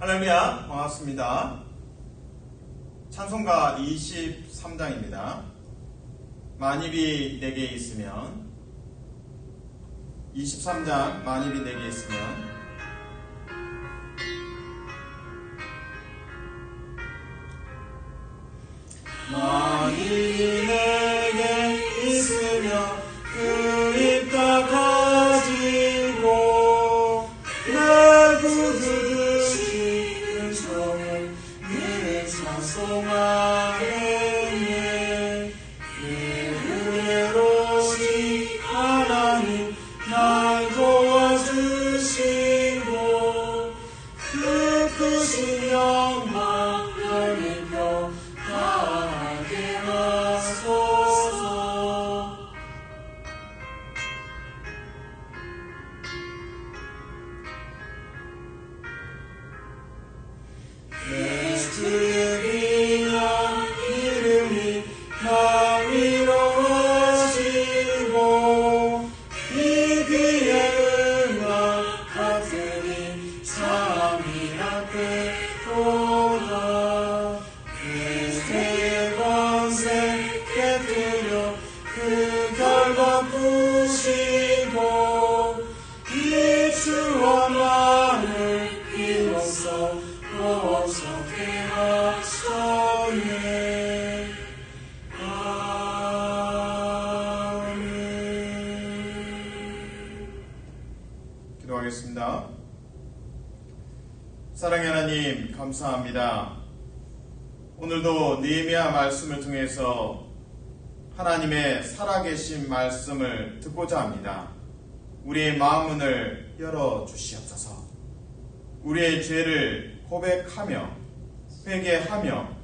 할렐루야, 반갑습니다. 찬송가 23장입니다. 만입이 내게 있으면 23장 만입이 내게 있으면 만입이 내게 있으면 그 입 다 가지고 내 구주 되시는 성을 늘 찬송하겠네. 내 은혜로우신 하나님 날 도와주시고 그 크신 영광 널 입혀 하게 하소서. 내 주의 귀한 이름이 나 위로하시고 이 귀에 응답 받으니 삶이 앞에도다. 내 세계 권세 깨뜨려 그 결과 부시고 이 주와 나를 비로소 보석해 하소네. 아멘. 기도하겠습니다. 사랑의 하나님, 감사합니다. 오늘도 느헤미야 말씀을 통해서 하나님의 살아계신 말씀을 듣고자 합니다. 우리의 마음문을 열어주시옵소서. 우리의 죄를 고백하며 회개하며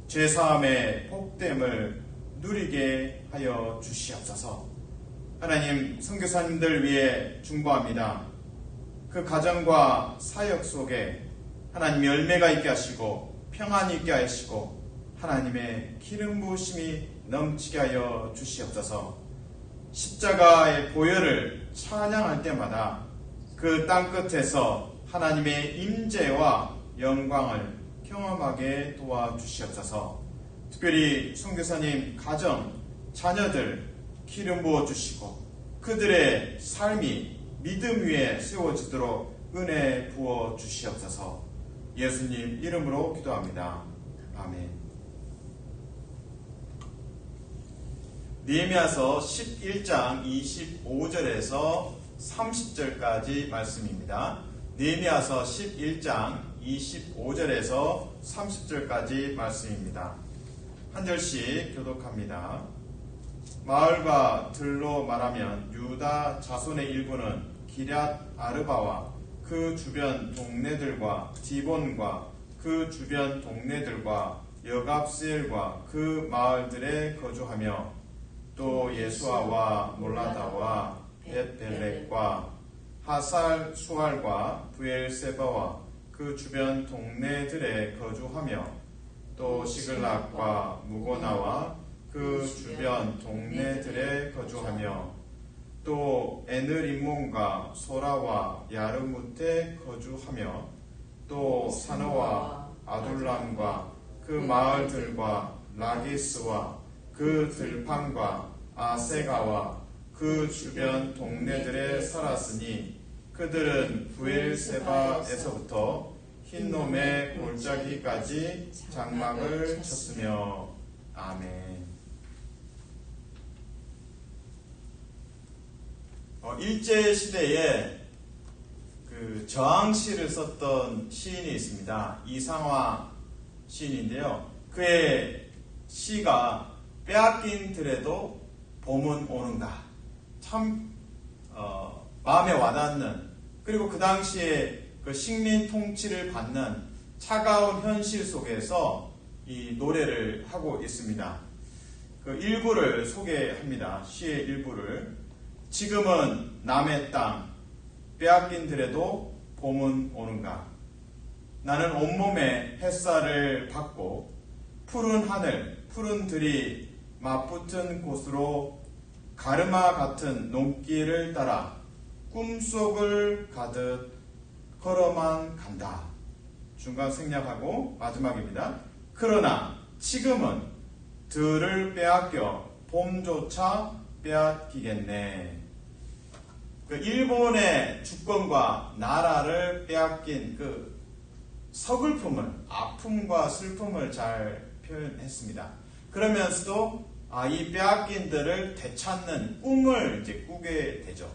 죄사함의 복됨을 누리게 하여 주시옵소서. 하나님, 선교사님들 위해 중보합니다. 그 가정과 사역 속에 하나님 열매가 있게 하시고 평안이 있게 하시고 하나님의 기름 부으심이 넘치게 하여 주시옵소서. 십자가의 보혈을 찬양할 때마다 그 땅끝에서 하나님의 임재와 영광을 경험하게 도와주시옵소서. 특별히 선교사님 가정, 자녀들 기름 부어주시고 그들의 삶이 믿음 위에 세워지도록 은혜 부어주시옵소서. 예수님 이름으로 기도합니다. 아멘. 느헤미야서 11장 25절에서 30절까지 말씀입니다. 느헤미야서 11장 25절에서 30절까지 말씀입니다. 한 절씩 교독합니다. 마을과 들로 말하면 유다 자손의 일부는 기럇 아르바와 그 주변 동네들과 디본과 그 주변 동네들과 여갑스엘과 그 마을들에 거주하며 또 예수아와 몰라다와 벳벨렉과 하살 수알과 부엘세바와 그 주변 동네들에 거주하며 또 시글락과 무고나와 그 주변 동네들에 거주하며 또 에느림몬과 소라와 야르무트에 거주하며 또 사노와 아둘람과 그 마을들과 라기스와 그 들판과 아세가와 그 주변 동네들에 살았으니 그들은 부엘세바에서부터 흰놈의 골짜기까지 장막을 쳤으며. 아멘. 일제시대에 그 저항시를 썼던 시인이 있습니다. 이상화 시인인데요. 그의 시가 빼앗긴 들에도 봄은 오는가. 참 마음에 와닿는, 그리고 그 당시에 그 식민 통치를 받는 차가운 현실 속에서 이 노래를 하고 있습니다. 그 일부를 소개합니다. 시의 일부를. 지금은 남의 땅 빼앗긴 들에도 봄은 오는가. 나는 온몸에 햇살을 받고 푸른 하늘, 푸른 들이 맞붙은 곳으로 가르마 같은 농길을 따라 꿈속을 가듯 걸어만 간다. 중간 생략하고 마지막입니다. 그러나 지금은 들을 빼앗겨 봄조차 빼앗기겠네. 그 일본의 주권과 나라를 빼앗긴 그 서글픔을, 아픔과 슬픔을 잘 표현했습니다. 그러면서도 이 빼앗긴들을 되찾는 꿈을 이제 꾸게 되죠.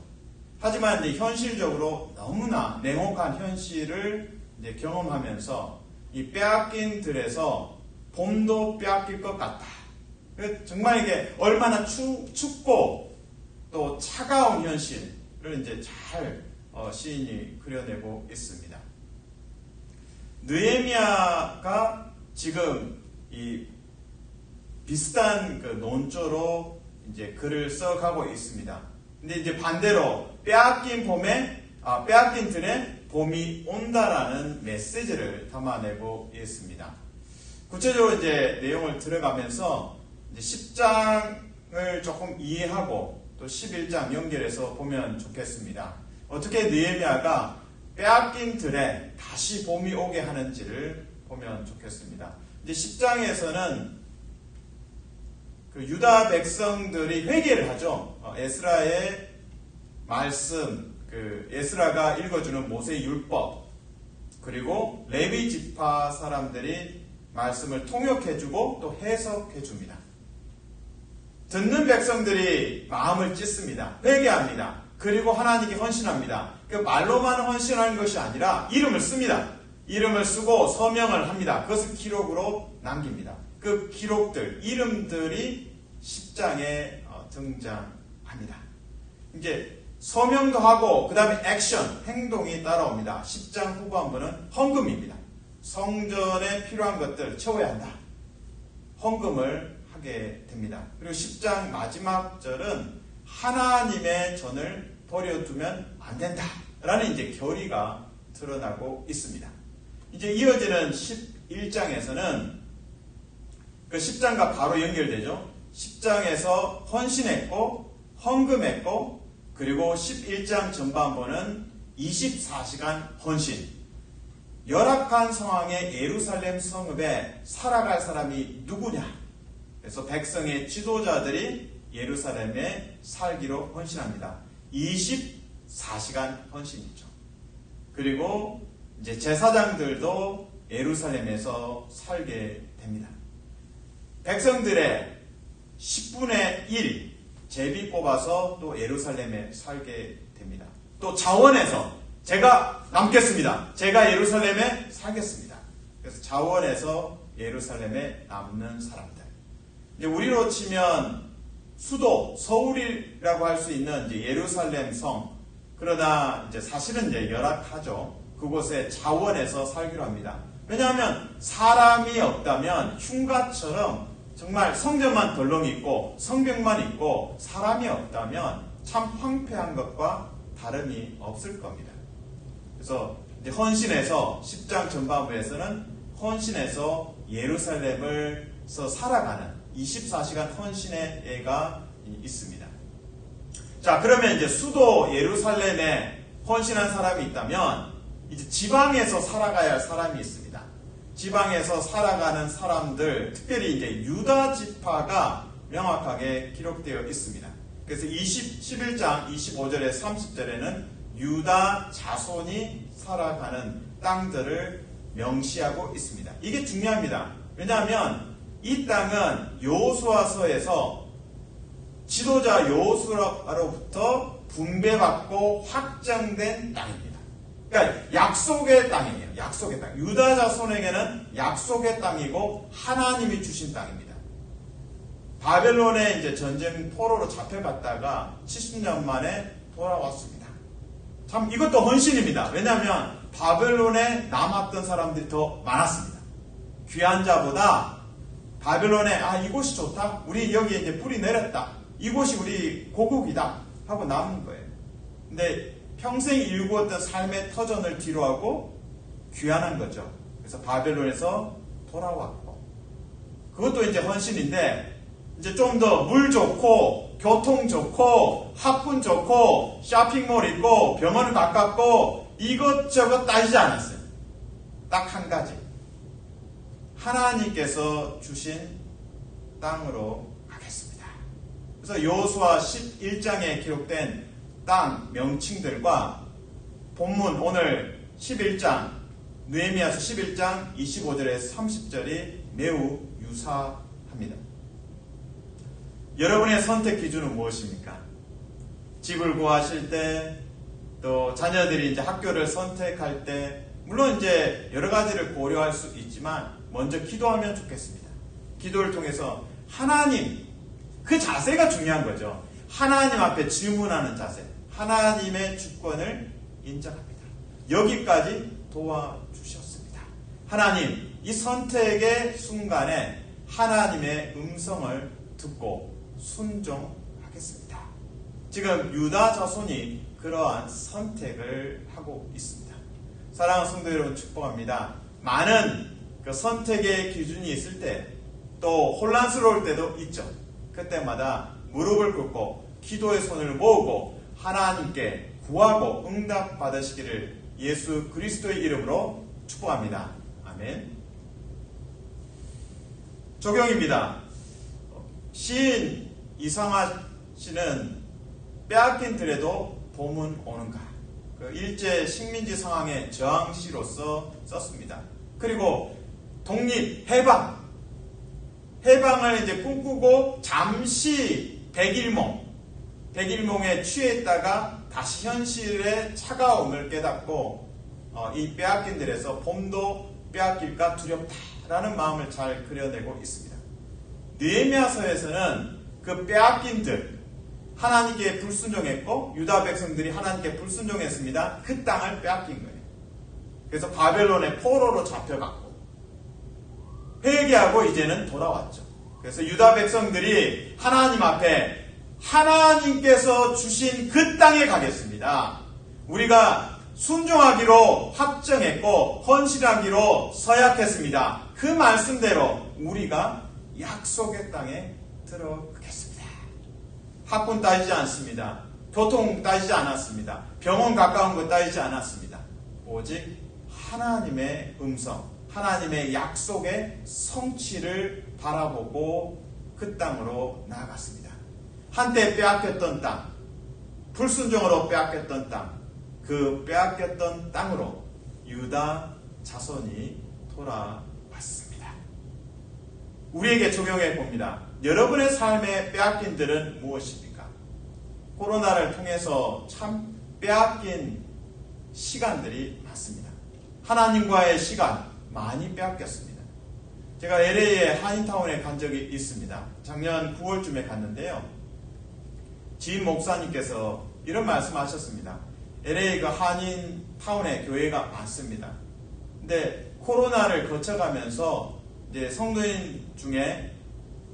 하지만 이제 현실적으로 너무나 냉혹한 현실을 이제 경험하면서 이 빼앗긴 들에서 봄도 빼앗길 것 같다. 정말 이게 얼마나 춥고 또 차가운 현실을 이제 잘 시인이 그려내고 있습니다. 느헤미야가 지금 이 비슷한 그 논조로 이제 글을 써가고 있습니다. 근데 이제 반대로 빼앗긴 들에 봄이 온다라는 메시지를 담아내고 있습니다. 구체적으로 이제 내용을 들어가면서 이제 10장을 조금 이해하고 또 11장 연결해서 보면 좋겠습니다. 어떻게 느헤미야가 빼앗긴 들에 다시 봄이 오게 하는지를 보면 좋겠습니다. 이제 10장에서는 그 유다 백성들이 회개를 하죠. 에스라의 말씀, 그 에스라가 읽어주는 모세의 율법, 그리고 레위 지파 사람들이 말씀을 통역해주고 또 해석해줍니다. 듣는 백성들이 마음을 찢습니다. 회개합니다. 그리고 하나님께 헌신합니다. 그 말로만 헌신하는 것이 아니라 이름을 씁니다. 이름을 쓰고 서명을 합니다. 그것을 기록으로 남깁니다. 그 기록들, 이름들이 10장에 등장합니다. 이제 서명도 하고 그 다음에 액션, 행동이 따라옵니다. 10장 후반부는 헌금입니다. 성전에 필요한 것들 채워야 한다. 헌금을 하게 됩니다. 그리고 10장 마지막 절은 하나님의 전을 버려두면 안 된다. 라는 이제 결의가 드러나고 있습니다. 이제 이어지는 11장에서는 그 10장과 바로 연결되죠. 10장에서 헌신했고 헌금했고 그리고 11장 전반부는 24시간 헌신. 열악한 상황의 예루살렘 성읍에 살아갈 사람이 누구냐? 그래서 백성의 지도자들이 예루살렘에 살기로 헌신합니다. 24시간 헌신이죠. 그리고 이제 제사장들도 예루살렘에서 살게 됩니다. 백성들의 10분의 1 제비 뽑아서 또 예루살렘에 살게 됩니다. 또 자원에서 제가 남겠습니다. 제가 예루살렘에 살겠습니다. 그래서 자원에서 예루살렘에 남는 사람들. 이제 우리로 치면 수도 서울이라고 할 수 있는 이제 예루살렘 성. 그러나 이제 사실은 이제 열악하죠. 그곳에 자원에서 살기로 합니다. 왜냐하면 사람이 없다면 흉가처럼 정말 성전만 덜렁이 있고 성벽만 있고 사람이 없다면 참 황폐한 것과 다름이 없을 겁니다. 그래서 이제 헌신해서 10장 전반부에서는 헌신해서 예루살렘에서 살아가는 24시간 헌신의 예가 있습니다. 자, 그러면 이제 수도 예루살렘에 헌신한 사람이 있다면 이제 지방에서 살아가야 할 사람이 있습니다. 지방에서 살아가는 사람들, 특별히 이제 유다 지파가 명확하게 기록되어 있습니다. 그래서 11장 25절에 30절에는 유다 자손이 살아가는 땅들을 명시하고 있습니다. 이게 중요합니다. 왜냐하면 이 땅은 여호수아서에서 지도자 여호수아로부터 분배받고 확정된 땅입니다. 그러니까 약속의 땅이에요. 약속의 땅. 유다 자손에게는 약속의 땅이고 하나님이 주신 땅입니다. 바벨론에 이제 전쟁 포로로 잡혀갔다가 70년 만에 돌아왔습니다. 참 이것도 헌신입니다. 왜냐하면 바벨론에 남았던 사람들이 더 많았습니다. 귀한 자보다 바벨론에 이곳이 좋다. 우리 여기에 이제 뿌리 내렸다. 이곳이 우리 고국이다 하고 남은 거예요. 근데 평생 일구었던 삶의 터전을 뒤로하고 귀환한 거죠. 그래서 바벨론에서 돌아왔고 그것도 이제 헌신인데 이제 좀 더 물 좋고 교통 좋고 학군 좋고 쇼핑몰 있고 병원 가깝고 이것저것 따지지 않았어요. 딱 한 가지. 하나님께서 주신 땅으로 가겠습니다. 그래서 여호수아 11장에 기록된 땅 명칭들과 본문 오늘 11장 느헤미야서 11장 25절에서 30절이 매우 유사합니다. 여러분의 선택 기준은 무엇입니까? 집을 구하실 때, 또 자녀들이 이제 학교를 선택할 때, 물론 이제 여러 가지를 고려할 수 있지만 먼저 기도하면 좋겠습니다. 기도를 통해서 하나님, 그 자세가 중요한 거죠. 하나님 앞에 질문하는 자세, 하나님의 주권을 인정합니다. 여기까지 도와주셨습니다. 하나님, 이 선택의 순간에 하나님의 음성을 듣고 순종하겠습니다. 지금 유다 자손이 그러한 선택을 하고 있습니다. 사랑하는 성도 여러분, 축복합니다. 많은 그 선택의 기준이 있을 때, 또 혼란스러울 때도 있죠. 그때마다 무릎을 꿇고 기도의 손을 모으고 하나님께 구하고 응답 받으시기를 예수 그리스도의 이름으로 축복합니다. 아멘. 적용입니다. 시인 이상하 씨는 빼앗긴 들에도 봄은 오는가, 그 일제 식민지 상황의 저항시로서 썼습니다. 그리고 독립, 해방을 이제 꿈꾸고 잠시 백일몽에 취해 있다가 다시 현실의 차가움을 깨닫고 이 빼앗긴 들에서 봄도 빼앗길까 두렵다라는 마음을 잘 그려내고 있습니다. 느헤미야서에서는 그 빼앗긴 들, 하나님께 불순종했고 유다 백성들이 하나님께 불순종했습니다. 그 땅을 빼앗긴 거예요. 그래서 바벨론의 포로로 잡혀갔고 회개하고 이제는 돌아왔죠. 그래서 유다 백성들이 하나님 앞에 하나님께서 주신 그 땅에 가겠습니다. 우리가 순종하기로 확정했고 헌신하기로 서약했습니다. 그 말씀대로 우리가 약속의 땅에 들어가겠습니다. 학군 따지지 않습니다. 교통 따지지 않았습니다. 병원 가까운 거 따지지 않았습니다. 오직 하나님의 음성, 하나님의 약속의 성취를 바라보고 그 땅으로 나아갔습니다. 한때 빼앗겼던 땅, 불순종으로 빼앗겼던 땅, 그 빼앗겼던 땅으로 유다 자손이 돌아왔습니다. 우리에게 적용해 봅니다. 여러분의 삶의 빼앗긴들은 무엇입니까? 코로나를 통해서 참 빼앗긴 시간들이 많습니다. 하나님과의 시간 많이 빼앗겼습니다. 제가 LA의 한인타운에 간 적이 있습니다. 작년 9월쯤에 갔는데요. 지인 목사님께서 이런 말씀하셨습니다. LA 그 한인타운에 교회가 많습니다. 근데 코로나를 거쳐가면서 이제 성도인 중에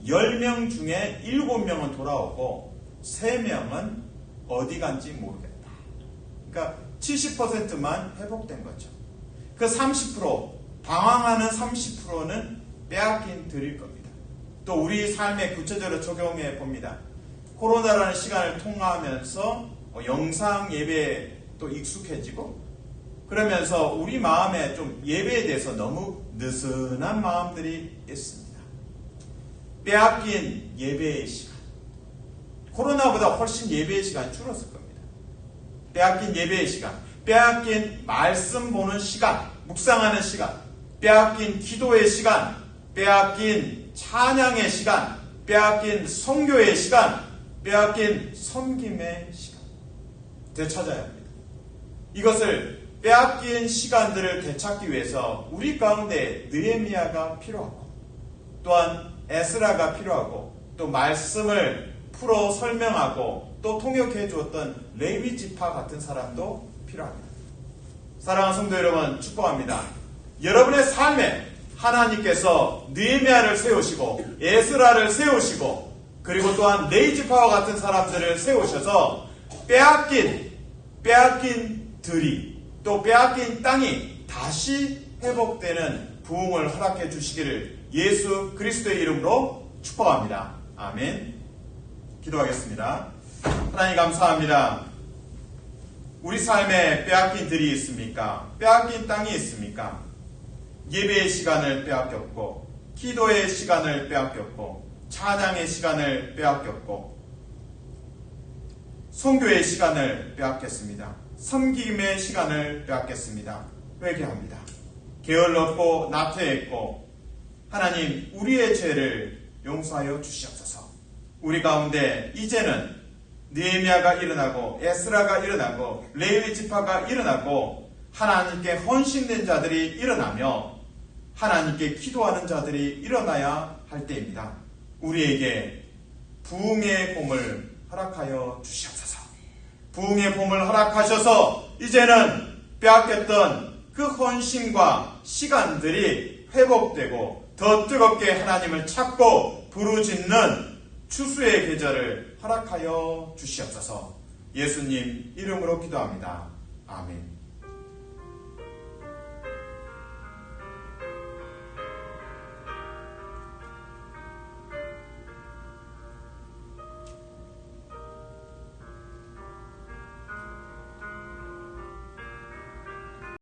10명 중에 7명은 돌아오고 3명은 어디 간지 모르겠다. 그러니까 70%만 회복된 거죠. 그 30%, 방황하는 30%는 빼앗긴 들일 겁니다. 또 우리 삶에 구체적으로 적용해 봅니다. 코로나라는 시간을 통과하면서 영상 예배에 또 익숙해지고 그러면서 우리 마음에 좀 예배에 대해서 너무 느슨한 마음들이 있습니다. 빼앗긴 예배의 시간. 코로나보다 훨씬 예배의 시간이 줄었을 겁니다. 빼앗긴 예배의 시간, 빼앗긴 말씀 보는 시간, 묵상하는 시간, 빼앗긴 기도의 시간, 빼앗긴 찬양의 시간, 빼앗긴 선교의 시간, 빼앗긴 섬김의 시간 되찾아야 합니다. 이것을 빼앗긴 시간들을 되찾기 위해서 우리 가운데 느헤미야가 필요하고 또한 에스라가 필요하고 또 말씀을 풀어 설명하고 또 통역해 주었던 레위 지파 같은 사람도 필요합니다. 사랑하는 성도 여러분, 축복합니다. 여러분의 삶에 하나님께서 느헤미야를 세우시고 에스라를 세우시고 그리고 또한 레위 지파와 같은 사람들을 세우셔서 빼앗긴 들이 또 빼앗긴 땅이 다시 회복되는 부흥을 허락해 주시기를 예수 그리스도의 이름으로 축복합니다. 아멘. 기도하겠습니다. 하나님 감사합니다. 우리 삶에 빼앗긴 들이 있습니까? 빼앗긴 땅이 있습니까? 예배의 시간을 빼앗겼고, 기도의 시간을 빼앗겼고, 찬양의 시간을 빼앗겼고, 선교의 시간을 빼앗겼습니다. 섬김의 시간을 빼앗겼습니다. 회개합니다. 게을렀고 나태했고, 하나님 우리의 죄를 용서하여 주시옵소서. 우리 가운데 이제는 느헤미야가 일어나고 에스라가 일어나고 레위 지파가 일어나고 하나님께 헌신된 자들이 일어나며 하나님께 기도하는 자들이 일어나야 할 때입니다. 우리에게 부흥의 봄을 허락하여 주시옵소서. 부흥의 봄을 허락하셔서 이제는 빼앗겼던 그 헌신과 시간들이 회복되고 더 뜨겁게 하나님을 찾고 부르짖는 추수의 계절을 허락하여 주시옵소서. 예수님 이름으로 기도합니다. 아멘.